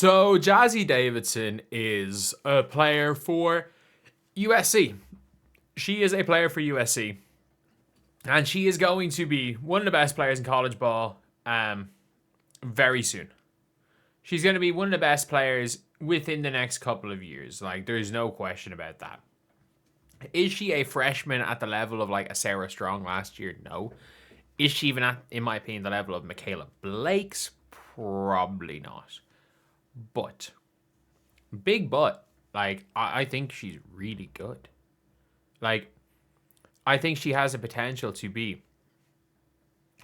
So Jazzy Davidson is a player for USC. She is a player for USC. And she is going to be one of the best players in college ball very soon. She's going to be one of the best players within the next couple of years. Like, there's no question about that. Is she a freshman at the level of like a Sarah Strong last year? No. Is she even at, in my opinion, the level of Michaela Blake's? Probably not. But, big but, like, I think she's really good. Like, I think she has the potential to be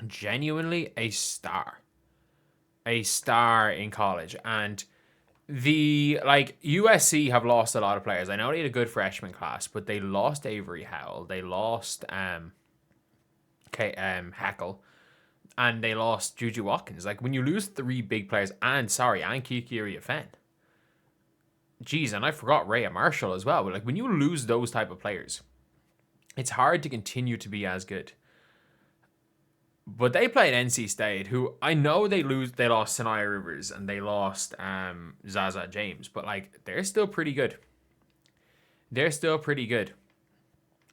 genuinely a star. A star in college. And the, like, USC have lost a lot of players. I know they had a good freshman class, but they lost Avery Howell. They lost Heckle. And they lost Juju Watkins. Like, when you lose three big players, and Kiki Iriafen. Jeez, and I forgot Rhea Marshall as well. But, like, when you lose those type of players, it's hard to continue to be as good. But they played NC State, who I know they lost Sanaya Rivers and they lost Zaza James, but like they're still pretty good. They're still pretty good.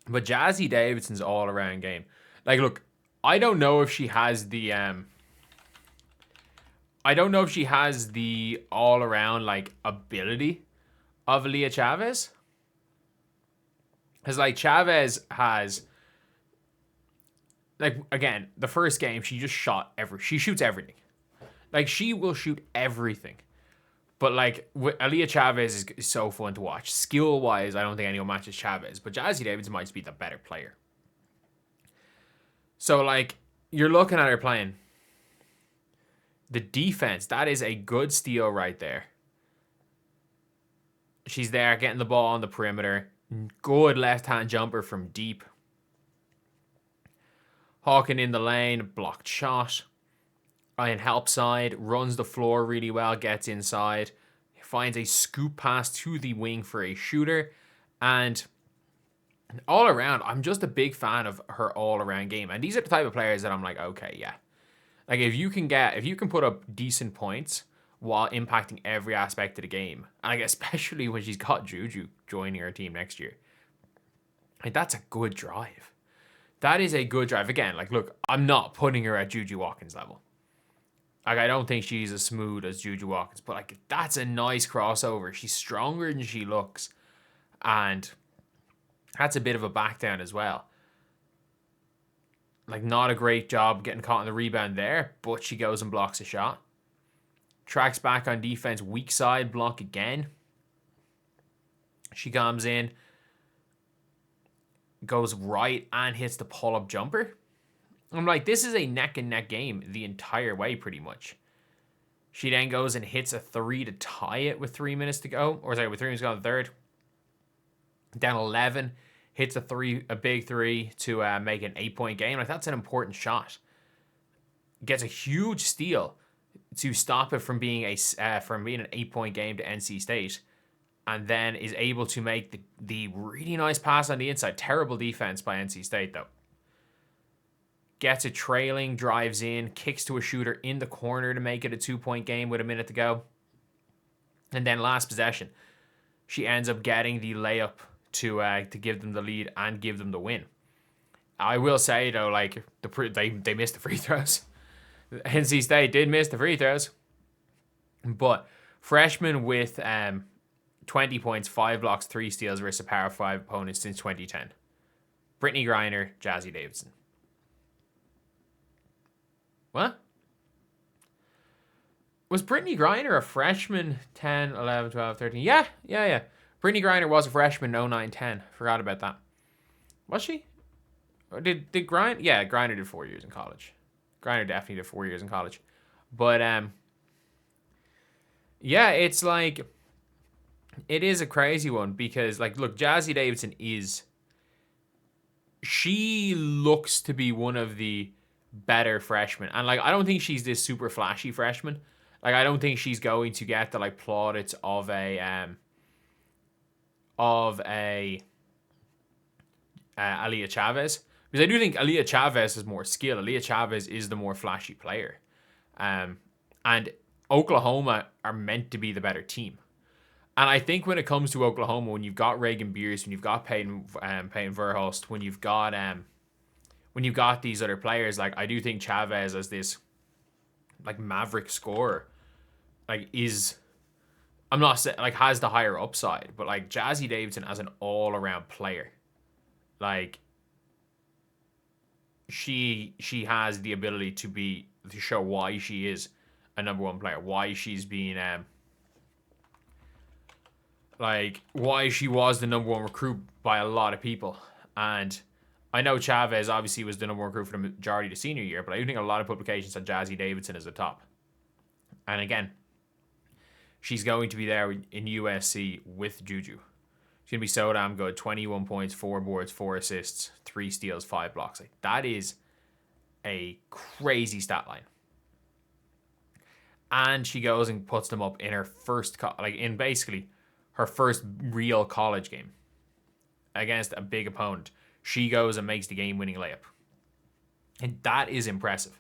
But Jazzy Davidson's all around game. Like, look, I don't know if she has the all around like ability of Aaliyah Chavez. Because like Chavez has, like, again, the first game, she just she shoots everything. Like, she will shoot everything. But, like, Aaliyah Chavez is so fun to watch. Skill-wise, I don't think anyone matches Chavez. But Jazzy Davidson might be the better player. So, like, you're looking at her playing. The defense, that is a good steal right there. She's there getting the ball on the perimeter. Good left-hand jumper from deep. Hawking in the lane, blocked shot. Ryan help side, runs the floor really well, gets inside. Finds a scoop pass to the wing for a shooter. And all around, I'm just a big fan of her all-around game. And these are the type of players that I'm like, okay, yeah. Like, if you can put up decent points while impacting every aspect of the game, and like especially when she's got Juju joining her team next year, like, that's a good drive. That is a good drive. Again, like, look, I'm not putting her at Juju Watkins level. Like, I don't think she's as smooth as Juju Watkins, but like, that's a nice crossover. She's stronger than she looks, and that's a bit of a back down as well. Like, not a great job getting caught in the rebound there, but she goes and blocks a shot. Tracks back on defense, weak side block again. She comes in, goes right and hits the pull-up jumper. I'm like, this is a neck and neck game the entire way, pretty much. She then goes and hits a three to tie it with 3 minutes to go. Or sorry, with 3 minutes to go in the third. Down 11, hits a big three to make an 8-point game. Like, that's an important shot. Gets a huge steal to stop it from being an 8-point game to NC State. And then is able to make the really nice pass on the inside. Terrible defense by NC State, though. Gets it trailing, drives in, kicks to a shooter in the corner to make it a 2-point game with a minute to go. And then last possession, she ends up getting the layup to give them the lead and give them the win. I will say, though, like, they missed the free throws. NC State did miss the free throws. But freshman with 20 points, 5 blocks, 3 steals versus a Power 5 opponent since 2010. Brittany Griner, Jazzy Davidson. What? Was Brittany Griner a freshman 10, 11, 12, 13? Yeah. Brittany Griner was a freshman 09, 10. Forgot about that. Was she? Or did Griner? Yeah, Griner did 4 years in college. Griner definitely did 4 years in college. But, yeah, it's like, it is a crazy one because, like, look, Jazzy Davidson she looks to be one of the better freshmen. And, like, I don't think she's this super flashy freshman. Like, I don't think she's going to get the, like, plaudits of a Aaliyah Chavez. Because I do think Aaliyah Chavez has more skill. Aaliyah Chavez is the more flashy player. And Oklahoma are meant to be the better team. And I think when it comes to Oklahoma, when you've got Reagan Beers, when you've got Peyton Verhulst, when you've got these other players, like I do think Chavez as this like maverick scorer, like I'm not saying like has the higher upside, but like Jazzy Davidson as an all around player, like she has the ability to show why she is a number one player, why she's being like why she was the number one recruit by a lot of people. And I know Chavez obviously was the number one recruit for the majority of the senior year, but I do think a lot of publications had Jazzy Davidson as the top. And again, she's going to be there in USC with Juju. She's going to be so damn good. 21 points, 4 boards, 4 assists, 3 steals, 5 blocks. Like, that is a crazy stat line. And she goes and puts them up in her first, in basically her first real college game against a big opponent. She goes and makes the game-winning layup. And that is impressive.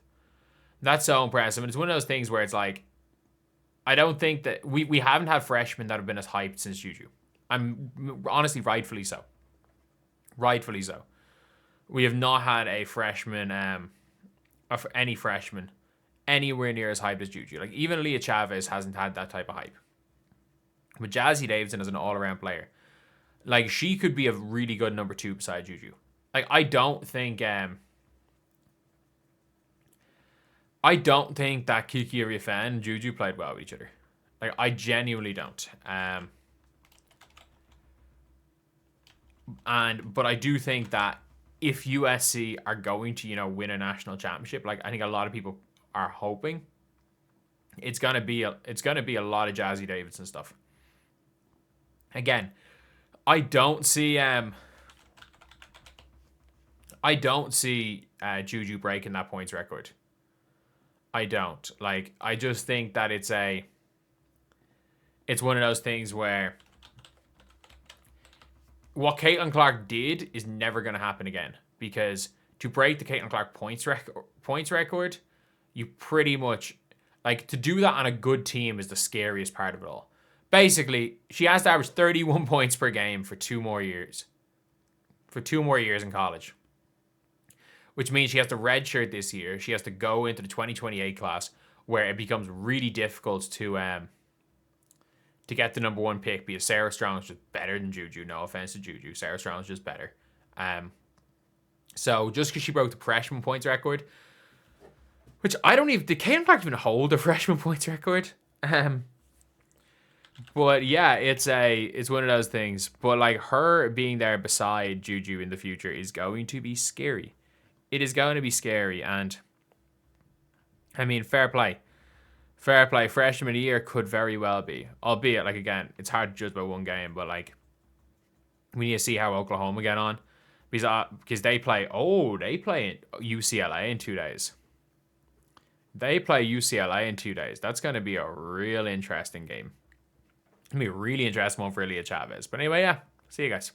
That's so impressive. And it's one of those things where it's like, I don't think that we haven't had freshmen that have been as hyped since Juju. I'm honestly, rightfully so. Rightfully so. We have not had a freshman, any freshman, anywhere near as hyped as Juju. Like, even Leah Chavez hasn't had that type of hype. But Jazzy Davidson is an all-around player. Like, she could be a really good number 2 beside Juju. Like, I don't think that Kiki Riafan and Juju played well with each other. Like, I genuinely don't. But I do think that if USC are going to, win a national championship, like I think a lot of people are hoping, it's gonna be a lot of Jazzy Davidson stuff. Again, I don't see Juju breaking that points record. I don't. Like, I just think that it's one of those things where what Caitlin Clark did is never going to happen again. Because to break the Caitlin Clark points record, you pretty much, like, to do that on a good team is the scariest part of it all. Basically, she has to average 31 points per game for 2 more years. For 2 more years in college. Which means she has to redshirt this year. She has to go into the 2028 class where it becomes really difficult to get the number 1 pick because Sarah Strong is just better than Juju. No offense to Juju. Sarah Strong is just better. So just because she broke the freshman points record, which I don't even... Did Caitlin Clark even hold the freshman points record? But yeah, it's one of those things. But like her being there beside Juju in the future is going to be scary. It is going to be scary, and I mean, fair play. Fair play. Freshman of the year could very well be. Albeit, like, again, it's hard to judge by one game, but like, we need to see how Oklahoma get on. Because they play UCLA in 2 days. They play UCLA in 2 days. That's going to be a real interesting game. It's going to be a really interesting one for Leah Chavez. But anyway, yeah. See you guys.